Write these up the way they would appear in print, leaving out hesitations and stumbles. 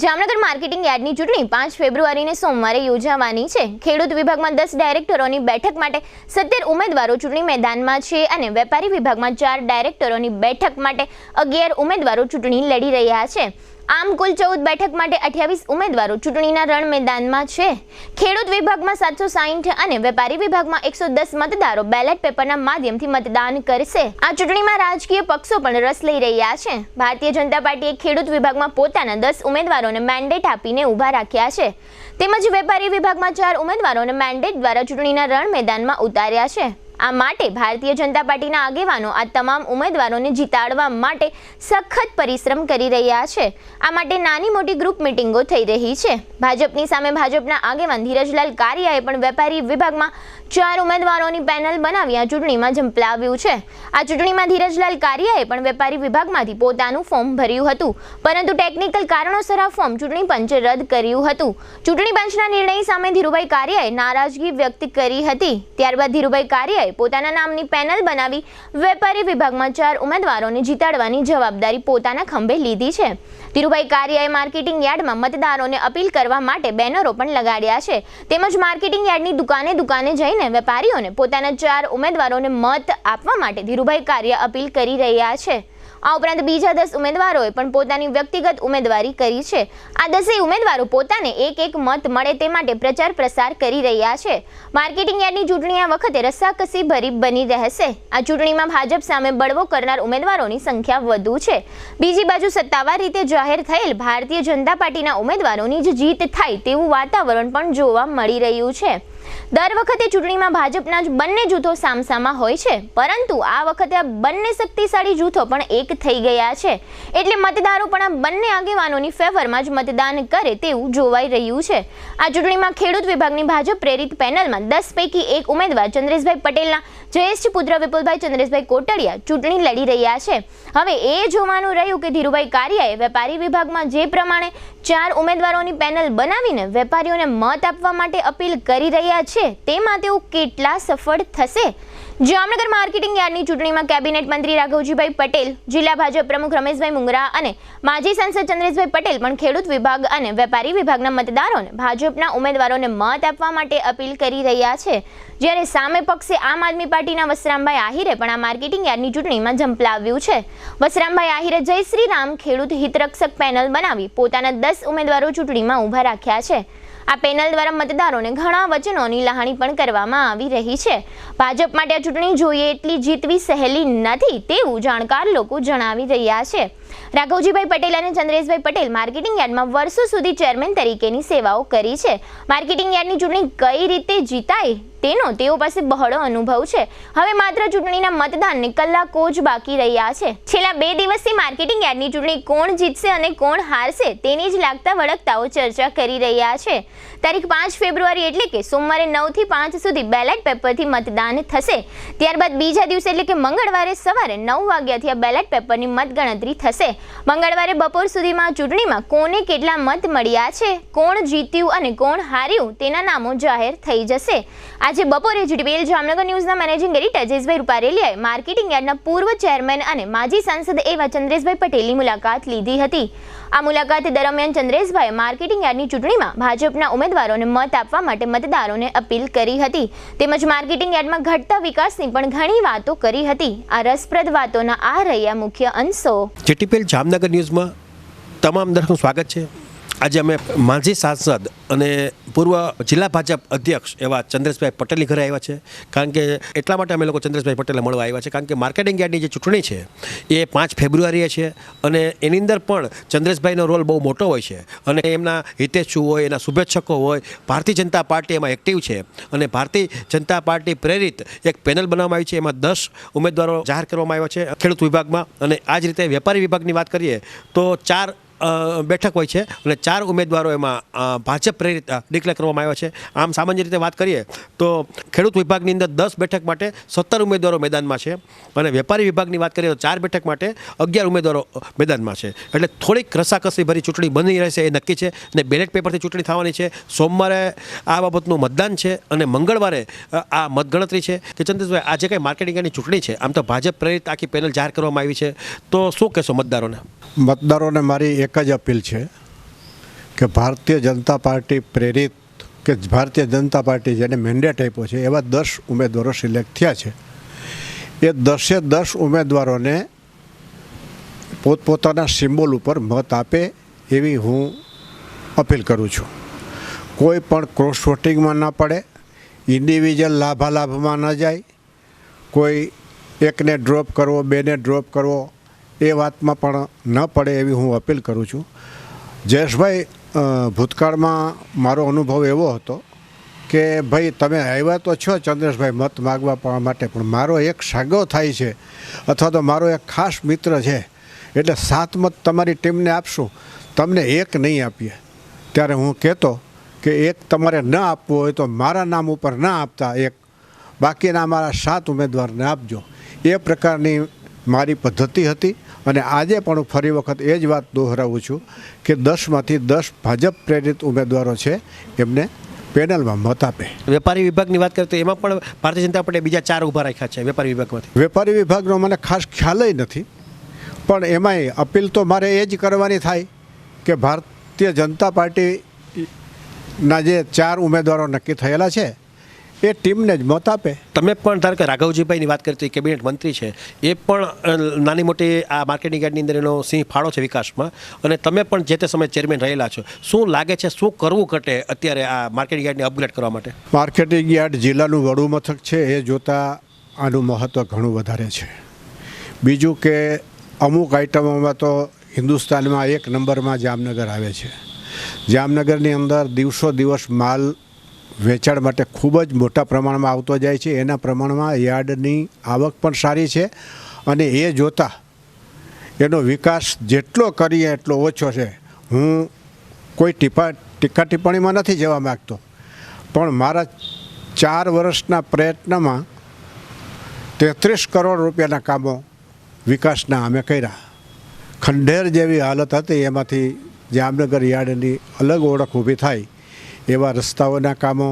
Jamnagar marketing યાર્ડની ચૂંટણી 5 ફેબ્રુઆરીને સોમવારે યોજાવાની છે। ખેડૂત વિભાગમાં 10 ડાયરેક્ટરોની બેઠક માટે 17 ઉમેદવારો ચૂંટણી મેદાનમાં છે અને વેપારી વિભાગમાં 4 ડાયરેક્ટરોની બેઠક માટે 11 ઉમેદવારો ચૂંટણી લડી રહ્યા છે। આમ કુલ 14 બેઠક માટે 28 ઉમેદવારો ચૂંટણીના રણ મેદાનમાં છે। ખેડૂત વિભાગમાં 760 અને વેપારી વિભાગમાં 110 મતદારો બેલેટ પેપરના માધ્યમથી મતદાન કરશે। આ ચૂંટણીમાં રાજકીય પક્ષો પણ રસ લઈ રહ્યા છે। ભારતીય જનતા પાર્ટીએ ખેડૂત વિભાગમાં પોતાના 10 ઉમેદવારોને મેન્ડેટ આપીને ઊભા રાખ્યા છે, તેમજ વેપારી વિભાગમાં 4 ઉમેદવારોને મેન્ડેટ દ્વારા ચૂંટણીના રણ મેદાનમાં ઉતાર્યા છે। આ માટે ભારતીય જનતા પાર્ટીના આગેવાનો આ તમામ ઉમેદવારોને જીતાડવા માટે સખત પરિશ્રમ કરી રહ્યા છે। આ માટે નાની મોટી ગ્રુપ મીટિંગો થઈ રહી છે। ભાજપની સામે ભાજપના આગેવાન ધીરજલાલ કારિયાએ પણ વેપારી વિભાગમાં 4 ઉમેદવારોની પેનલ બનાવી આ ચૂંટણીમાં ઝંપલાવ્યું છે। આ ચૂંટણીમાં ધીરજલાલ કારિયાએ પણ વેપારી વિભાગમાંથી પોતાનું ફોર્મ ભર્યું હતું, પરંતુ ટેકનિકલ કારણોસર આ ફોર્મ ચૂંટણી પંચે રદ કર્યું હતું। ચૂંટણી પંચના નિર્ણય સામે ધીરુભાઈ કારિયાએ નારાજગી વ્યક્ત કરી હતી। ત્યારબાદ ધીરુભાઈ કારિયાએ પોતાના નામની પેનલ બનાવી વેપારી વિભાગમાં 4 ઉમેદવારોને જીતાડવાની જવાબદારી પોતાના ખંભે લીધી છે। ધીરુભાઈ કારિયાએ માર્કેટિંગ યાર્ડમાં મતદારોને અપીલ કરવા માટે બેનરો પણ લગાડ્યા છે, તેમજ માર્કેટિંગ યાર્ડની દુકાને જઈને વેપારીઓને પોતાના 4 ઉમેદવારોને મત આપવા માટે ધીરુભાઈ કારિયા અપીલ કરી રહ્યા છે। આ ઉપરાંત બીજા 10 ઉમેદવારોએ પણ પોતાની વ્યક્તિગત ઉમેદવારી કરી છે। આ 10 ઉમેદવારો પોતાને એક મત મળે તે માટે પ્રચાર પ્રસાર કરી રહ્યા છે। માર્કેટિંગ યાર્ડની ચૂંટણી આ વખતે રસ્સાકસી ભરી બની રહેશે। આ ચૂંટણીમાં ભાજપ સામે બળવો કરનાર ઉમેદવારોની સંખ્યા વધુ છે। બીજી બાજુ સત્તાવાર રીતે જાહેર થયેલ ભારતીય જનતા પાર્ટીના ઉમેદવારોની જ જીત થાય તેવું વાતાવરણ પણ જોવા મળી રહ્યું છે। દર વખતે ચૂંટણીમાં ભાજપના જ બંને જૂથો સામસામા હોય છે, પરંતુ આ વખતે આ બંને શક્તિશાળી જૂથો પણ એક થઈ ગયા છે, એટલે મતદારો પણ આ બંને આગેવાનોની ફેવરમાં જ મતદાન કરે તેવું જોવાઈ રહ્યું છે। આ ચૂંટણીમાં ખેડૂત વિભાગની ભાજપ પ્રેરિત પેનલમાં 10 પૈકી 1 ઉમેદવાર ચંદ્રેશભાઈ પટેલના જયેશજી પુત્ર વિપુલભાઈ ચંદ્રેશભાઈ કોટડિયા ચૂંટણી લડી રહ્યા છે। હવે એ જોવાનું રહ્યું કે ધીરુભાઈ કારિયાએ વેપારી વિભાગમાં જે પ્રમાણે 4 ઉમેદવારોની પેનલ બનાવીને વેપારીઓને મત આપવા માટે અપીલ કરી રહ્યા છે તેમાં તેઓ કેટલા સફળ થશે। જામનગર માર્કેટિંગ યાર્ડની ચૂંટણીમાં કેબિનેટ મંત્રી રાઘવજીભાઈ પટેલ, જિલ્લા ભાજપ પ્રમુખ રમેશભાઈ મુંગરા અને માજી સાંસદ ચંદ્રેશભાઈ પટેલ પણ ખેડૂત વિભાગ અને વેપારી વિભાગના મતદારોને ભાજપના ઉમેદવારોને મત આપવા માટે અપીલ કરી રહ્યા છે, જ્યારે સામે પક્ષે આમ આદમી પાર્ટીના વસરામભાઈ આહિરે પણ આ માર્કેટિંગ યાર્ડની ચૂંટણીમાં ઝંપલાવ્યું છે। વસરામભાઈ આહિરે જય શ્રી રામ ખેડૂત હિતરક્ષક પેનલ બનાવી પોતાના 10 ઉમેદવારો ચૂંટણીમાં ઊભા રાખ્યા છે। આ પેનલ દ્વારા મતદારોને ઘણા વચનોની લહાણી પણ કરવામાં આવી રહી છે। ભાજપ માટે આ ચૂંટણી જોઈએ એટલી જીતવી સહેલી નથી તેવું જાણકાર લોકો જણાવી રહ્યા છે। રાઘવજીભાઈ પટેલ અને ચંદ્રેશભાઈ પટેલ માર્કેટિંગ યાર્ડમાં વર્ષો સુધી ચેરમેન તરીકેની સેવાઓ કરી છે। માર્કેટિંગ યાર્ડની ચૂંટણી કઈ રીતે જીતાય તેનો તેઓ પાસે બહોળો અનુભવ છે। હવે માત્ર ચૂંટણીના મતદાનને કલાકો જ બાકી રહ્યા છે। છેલ્લા 2 દિવસથી માર્કેટિંગ યાર્ડની ચૂંટણી કોણ જીતશે અને કોણ હારશે તેની જ લાગતા વળગતાઓ ચર્ચા કરી રહ્યા છે। તારીખ 5 ફેબ્રુઆરી એટલે કે સોમવારે 9 થી 5 સુધી બેલેટ પેપરથી મતદાન થશે। ત્યારબાદ બીજા દિવસે એટલે કે મંગળવારે સવારે 9 વાગ્યાથી આ બેલેટ પેપરની મતગણતરી થશે। મંગળવારે બપોર સુધીમાં ચૂંટણીમાં કોને કેટલા મત મળ્યા છે, કોણ જીત્યું અને કોણ હાર્યું તેના નામો જાહેર થઈ જશે। આજે બપોરે જીટીપીએલ જામનગર ન્યૂઝના મેનેજિંગ એડિટર જયેશભાઈ રૂપારેલિયાએ માર્કેટિંગ યાર્ડના પૂર્વ ચેરમેન અને માજી સાંસદ એવા ચંદ્રેશભાઈ પટેલની મુલાકાત લીધી હતી। આ મુલાકાત દરમિયાન ચંદ્રેશભાઈએ માર્કેટિંગ યાર્ડની ચૂંટણીમાં ભાજપના ઉમેદવારોને મત આપવા માટે મતદારોને અપીલ કરી હતી, તેમજ માર્કેટિંગ યાર્ડમાં ઘટતા વિકાસની પણ ઘણી વાતો કરી હતી। આ રસપ્રદ વાતોના આ રહ્યા મુખ્ય અંશો। જીટીપીએલ જામનગર ન્યૂઝમાં તમામ દર્શકોનું સ્વાગત છે। આજે અમે માજી સાંસદ અને પૂર્વ જિલ્લા ભાજપ અધ્યક્ષ એવા ચંદ્રેશભાઈ પટેલની ઘરે આવ્યા છે, કારણ કે એટલા માટે અમે લોકો ચંદ્રેશભાઈ પટેલને મળવા આવ્યા છે, કારણ કે માર્કેટિંગ યાર્ડની જે ચૂંટણી છે એ 5 ફેબ્રુઆરીએ છે અને એની અંદર પણ ચંદ્રેશભાઈનો રોલ બહુ મોટો હોય છે અને એમના હિતેચ્છુ હોય, એના શુભેચ્છકો હોય, ભારતીય જનતા પાર્ટી એમાં એક્ટિવ છે અને ભારતીય જનતા પાર્ટી પ્રેરિત એક પેનલ બનાવવામાં આવી છે। એમાં 10 ઉમેદવારો જાહેર કરવામાં આવ્યા છે ખેડૂત વિભાગમાં, અને આ જ રીતે વેપારી વિભાગની વાત કરીએ તો 4 બેઠક હોય છે અને 4 ઉમેદવારો એમાં ભાજપ પ્રેરિત ડિક્લેર કરવામાં આવ્યા છે। આમ સામાન્ય રીતે વાત કરીએ તો ખેડૂત વિભાગની અંદર 10 બેઠક માટે 17 ઉમેદવારો મેદાનમાં છે અને વેપારી વિભાગની વાત કરીએ તો 4 બેઠક માટે 11 ઉમેદવારો મેદાનમાં છે। એટલે થોડીક રસાકસી ભરી ચૂંટણી બની રહેશે એ નક્કી છે અને બેલેટ પેપરથી ચૂંટણી થવાની છે। સોમવારે આ બાબતનું મતદાન છે અને મંગળવારે આ મતગણતરી છે। કે ચંદ્રેશભાઈ, આજે કંઈ માર્કેટિંગ યાર્ડની ચૂંટણી છે, આમ તો ભાજપ પ્રેરિત આખી પેનલ જાહેર કરવામાં આવી છે, તો શું કહેશો મતદારોને? મતદારોને મારી એક જ અપીલ છે કે ભારતીય જનતા પાર્ટી પ્રેરિત કે ભારતીય જનતા પાર્ટી જેને મેન્ડેટ આપ્યો છે એવા 10 ઉમેદવારો સિલેક્ટ થયા છે. એ 10 ઉમેદવારોને પોતપોતાના સિમ્બોલ ઉપર મત આપે એવી હું અપીલ કરું છું. કોઈ પણ ક્રોસ વોટિંગમાં ના પડે, ઇન્ડિવિજ્યુઅલ લાભાલાભમાં ન જાય, કોઈ એકને ડ્રોપ કરવો, બેને ડ્રોપ કરવો એ વાતમાં પણ ન પડે એવી હું અપીલ કરું છું. જયેશભાઈ, ભૂતકાળમાં મારો અનુભવ એવો હતો કે ભાઈ તમે આવ્યા તો છો ચંદ્રેશભાઈ મત માગવા માટે, પણ મારો એક સાગો થાય છે અથવા તો મારો એક ખાસ મિત્ર છે એટલે 7 મત તમારી ટીમને આપશું, તમને એક નહીં આપીએ. ત્યારે હું કહેતો કે એક તમારે ન આપવું હોય તો મારા નામ ઉપર ન આપતા, એક બાકીના મારા 7 ઉમેદવારને આપજો. એ પ્રકારની મારી પદ્ધતિ હતી અને આજે પણ હું ફરી વખત એ જ વાત દોહરાવું છું કે 10માંથી 10 ભાજપ પ્રેરિત ઉમેદવારો છે એમને પેનલમાં મત આપે. વેપારી વિભાગની વાત કરીએ તો એમાં પણ ભારતીય જનતા પાર્ટીએ બીજા 4 ઊભા રાખ્યા છે વેપારી વિભાગમાંથી. વેપારી વિભાગનો મને ખાસ ખ્યાલય નથી, પણ એમાંય અપીલ તો મારે એ જ કરવાની થાય કે ભારતીય જનતા પાર્ટીના જે 4 ઉમેદવારો નક્કી થયેલા છે એ ટીમને જ મત આપે. તમે પણ ધારો કે રાઘવજીભાઈની વાત કરીએ તો એ કેબિનેટ મંત્રી છે, એ પણ નાની મોટી આ માર્કેટિંગ યાર્ડની અંદર એનો સિંહ ફાળો છે વિકાસમાં, અને તમે પણ જે તે સમયે ચેરમેન રહેલા છો. શું લાગે છે શું કરવું ઘટે અત્યારે આ માર્કેટિંગ યાર્ડને અપગ્રેડ કરવા માટે? માર્કેટિંગ યાર્ડ જિલ્લાનું વડું મથક છે એ જોતાં આનું મહત્ત્વ ઘણું વધારે છે. બીજું કે અમુક આઇટમોમાં તો હિન્દુસ્તાનમાં 1 નંબરમાં જામનગર આવે છે. જામનગરની અંદર દિવસો દિવસ માલ વેચાણ માટે ખૂબ જ મોટા પ્રમાણમાં આવતો જાય છે. એના પ્રમાણમાં યાર્ડની આવક પણ સારી છે અને એ જોતાં એનો વિકાસ જેટલો કરીએ એટલો ઓછો છે. હું કોઈ ટીકા ટિપ્પણીમાં નથી જવા માગતો, પણ મારા 4 વર્ષના પ્રયત્નમાં 33 કરોડ રૂપિયાના કામો વિકાસના અમે કર્યા. ખંડેર જેવી હાલત હતી, એમાંથી જામનગર યાર્ડની અલગ ઓળખ ઊભી થાય એવા રસ્તાઓના કામો,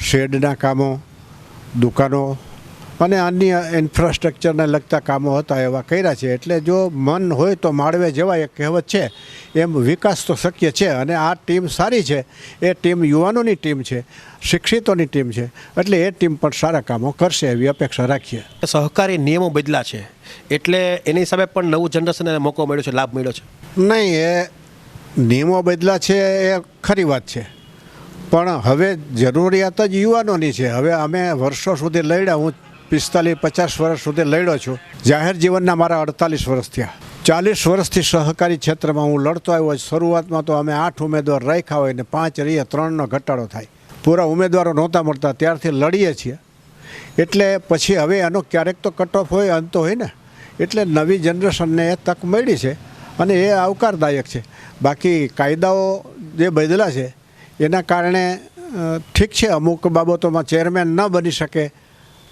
શેડના કામો, દુકાનો અને અન્ય ઇન્ફ્રાસ્ટ્રક્ચરને લગતા કામો હતા એવા કર્યા છે. એટલે જો મન હોય તો માળવે જવાય એક કહેવત છે, એમ વિકાસ તો શક્ય છે. અને આ ટીમ સારી છે, એ ટીમ યુવાનોની ટીમ છે, શિક્ષિતોની ટીમ છે, એટલે એ ટીમ પણ સારા કામો કરશે એવી અપેક્ષા રાખીએ. સહકારી નિયમો બદલા છે એટલે એની હિસાબે પણ નવું જનરેશનને મોકો મળ્યો છે, લાભ મળ્યો છે? નહીં, એ નિયમો બદલા છે એ ખરી વાત છે, પણ હવે જરૂરિયાત જ યુવાનોની છે. હવે અમે વર્ષો સુધી લડ્યા, હું 45-50 વર્ષ સુધી લડ્યો છું. જાહેર જીવનના મારા 48 વર્ષ થયા. 40 વર્ષથી સહકારી ક્ષેત્રમાં હું લડતો આવ્યો. શરૂઆતમાં તો અમે 8 ઉમેદવાર રાખ્યા હોય ને 5 રહીએ, 3નો ઘટાડો થાય. પૂરા ઉમેદવારો નહોતા મળતા, ત્યારથી લડીએ છીએ. એટલે પછી હવે એનો ક્યારેક તો કટ ઓફ હોય, અંત હોય ને, એટલે નવી જનરેશનને એ તક મળી છે અને એ આવકારદાયક છે. બાકી કાયદાઓ જે બદલા છે એના કારણે ઠીક છે, અમુક બાબતોમાં ચેરમેન ન બની શકે.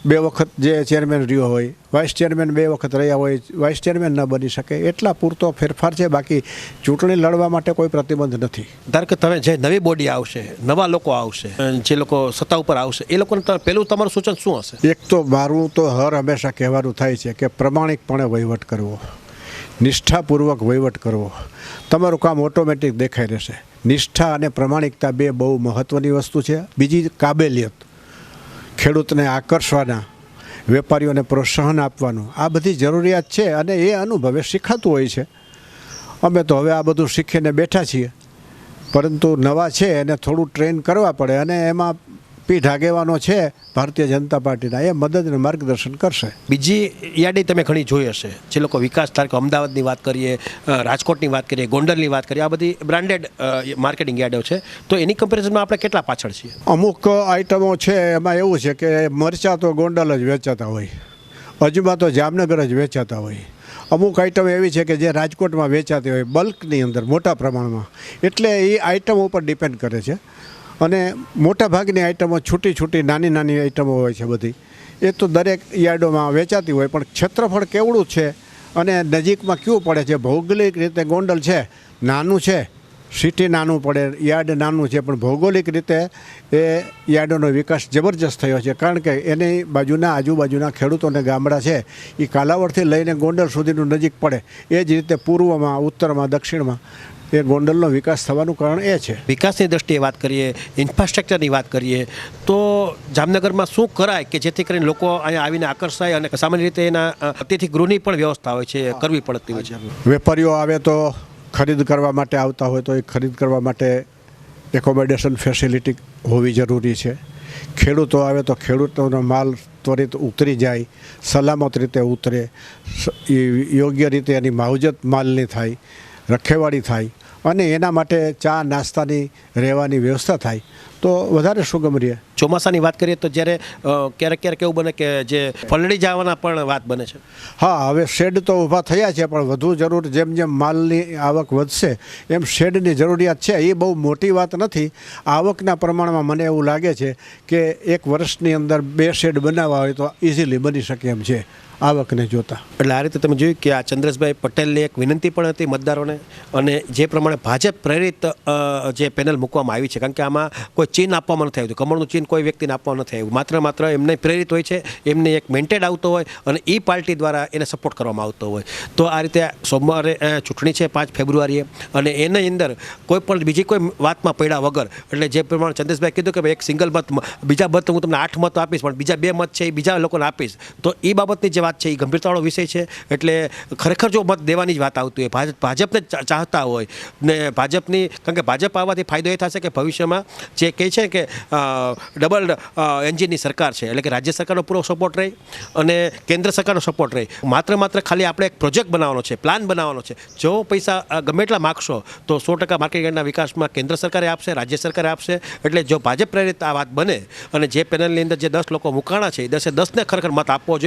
2 વખત જે ચેરમેન રહ્યો હોય, વાઇસ ચેરમેન 2 વખત રહ્યા હોય, વાઇસ ચેરમેન ન બની શકે, એટલા પૂરતો ફેરફાર છે. બાકી ચૂંટણી લડવા માટે કોઈ પ્રતિબંધ નથી. ધારો કે તમે જે નવી બોડી આવશે, નવા લોકો આવશે, જે લોકો સત્તા ઉપર આવશે, એ લોકોને પહેલું તમારું સૂચન શું હશે? એક તો મારું તો હંમેશા કહેવાનું થાય છે કે પ્રમાણિકપણે વહીવટ કરવો, નિષ્ઠાપૂર્વક વહીવટ કરવો. તમારું કામ ઓટોમેટિક દેખાઈ રહેશે. નિષ્ઠા અને પ્રમાણિકતા 2 બહુ મહત્ત્વની વસ્તુ છે. બીજી કાબેલિયત, ખેડૂતને આકર્ષવાના, વેપારીઓને પ્રોત્સાહન આપવાનું, આ બધી જરૂરિયાત છે અને એ અનુભવે શીખાતું હોય છે. અમે તો હવે આ બધું શીખીને બેઠા છીએ, પરંતુ નવા છે એને થોડું ટ્રેન કરવા પડે અને એમાં પીઠ આગેવાનો છે ભારતીય જનતા પાર્ટીના, એ મદદ અને માર્ગદર્શન કરશે. બીજી યાદી તમે ઘણી જોઈ હશે, જે લોકો વિકાસ, ધારો કે અમદાવાદની વાત કરીએ, રાજકોટની વાત કરીએ, ગોંડલની વાત કરીએ, આ બધી બ્રાન્ડેડ માર્કેટિંગ યાર્ડો છે, તો એની કમ્પેરિઝનમાં આપણે કેટલા પાછળ છીએ? અમુક આઇટમો છે એમાં એવું છે કે મરચાં તો ગોંડલ જ વેચાતા હોય, અજમા તો જામનગર જ વેચાતા હોય. અમુક આઇટમ એવી છે કે જે રાજકોટમાં વેચાતી હોય બલ્કની અંદર મોટા પ્રમાણમાં, એટલે એ આઇટમ ઉપર ડિપેન્ડ કરે છે. અને મોટાભાગની આઇટમો છૂટી નાની આઇટમો હોય છે બધી, એ તો દરેક યાર્ડોમાં વેચાતી હોય. પણ ક્ષેત્રફળ કેવડું છે અને નજીકમાં કયું પડે છે? ભૌગોલિક રીતે ગોંડલ છે, નાનું છે, સિટી નાનું પડે, યાર્ડ નાનું છે, પણ ભૌગોલિક રીતે એ યાર્ડોનો વિકાસ જબરજસ્ત થયો છે. કારણ કે એની બાજુના આજુબાજુના ખેડૂતોને ગામડા છે એ કાલાવડથી લઈને ગોંડલ સુધીનું નજીક પડે. એ જ રીતે પૂર્વમાં, ઉત્તરમાં, દક્ષિણમાં એ ગોંડલનો વિકાસ થવાનું કારણ એ છે. વિકાસની દ્રષ્ટિએ વાત કરીએ, ઇન્ફ્રાસ્ટ્રક્ચરની વાત કરીએ તો જામનગરમાં શું કરાય કે જેથી કરીને લોકો અહીંયા આવીને આકર્ષાય અને સામાન્ય રીતે એના અતિથિ ગૃહની પણ વ્યવસ્થા હોય છે કરવી પડતી હોય છે. વેપારીઓ આવે તો ખરીદ કરવા માટે આવતા હોય તો એ ખરીદ કરવા માટે એકોમોડેશન ફેસિલિટી હોવી જરૂરી છે. ખેડૂતો આવે તો ખેડૂતોનો માલ ત્વરિત ઉતરી જાય, સલામત રીતે ઉતરે, યોગ્ય રીતે એની માવજત માલની થાય, રખેવાળી થાય અને એના માટે ચા નાસ્તાની રહેવાની વ્યવસ્થા થાય તો વધારે સુગમ રહે. ચોમાસાની વાત કરીએ તો જ્યારે ક્યારેક એવું બને કે જે પલળી જવાના પણ વાત બને છે. હા, હવે શેડ તો ઊભા થયા છે પણ વધુ જરૂર જેમ જેમ માલની આવક વધશે એમ શેડની જરૂરિયાત છે. એ બહુ મોટી વાત નથી. આવકના પ્રમાણમાં મને એવું લાગે છે કે એક વર્ષની અંદર 2 શેડ બનાવવા હોય તો ઇઝીલી બની શકે એમ છે આવકને જોતા. એટલે આ રીતે તમે જોયું કે આ ચંદ્રેશભાઈ પટેલની એક વિનંતી પણ હતી મતદારોને અને જે પ્રમાણે ભાજપ પ્રેરિત જે પેનલ મૂકવામાં આવી છે, કારણ કે આમાં કોઈ ચીન આપવામાં નથી આવ્યું, કમળનું ચીન કોઈ વ્યક્તિને આપવામાં નથી આવ્યું, માત્ર એમને પ્રેરિત હોય છે, એમને એક મેન્ટેડ આવતો હોય અને એ પાર્ટી દ્વારા એને સપોર્ટ કરવામાં આવતો હોય. તો આ રીતે સોમવારે ચૂંટણી છે 5 ફેબ્રુઆરીએ અને એની અંદર કોઈ પણ બીજી કોઈ વાતમાં પડ્યા વગર, એટલે જે પ્રમાણે ચંદ્રેશભાઈ કીધું કે ભાઈ એક સિંગલ મત, બીજા મત હું તમને 8 મત આપીશ પણ બીજા 2 મત છે એ બીજા લોકોને આપીશ, તો એ બાબતની જે વાત છે એ ગંભીરતાવાળો વિષય છે. એટલે ખરેખર જો મત દેવાની જ વાત આવતી હોય, ભાજપને ચાહતા હોય ને ભાજપની, કારણ કે ભાજપ આવવાથી ફાયદો એ થશે કે ભવિષ્યમાં જે કહે છે કે ડબલ એન્જિનની સરકાર છે, એટલે કે રાજ્ય સરકારનો પૂરો સપોર્ટ રહે અને કેન્દ્ર સરકારનો સપોર્ટ રહે. માત્ર ખાલી આપણે એક પ્રોજેક્ટ બનાવવાનો છે, પ્લાન બનાવવાનો છે. જો પૈસા ગમે એટલા માગશો તો 100% માર્કેટ યાર્ડના વિકાસમાં કેન્દ્ર સરકારે આપશે, રાજ્ય સરકારે આપશે. એટલે જો ભાજપ પ્રેરિત આ વાત બને અને જે પેનલની અંદર જે 10 લોકો મુકાણા છે એ 10એ 10ને ખરેખર મત આપવો જોઈએ.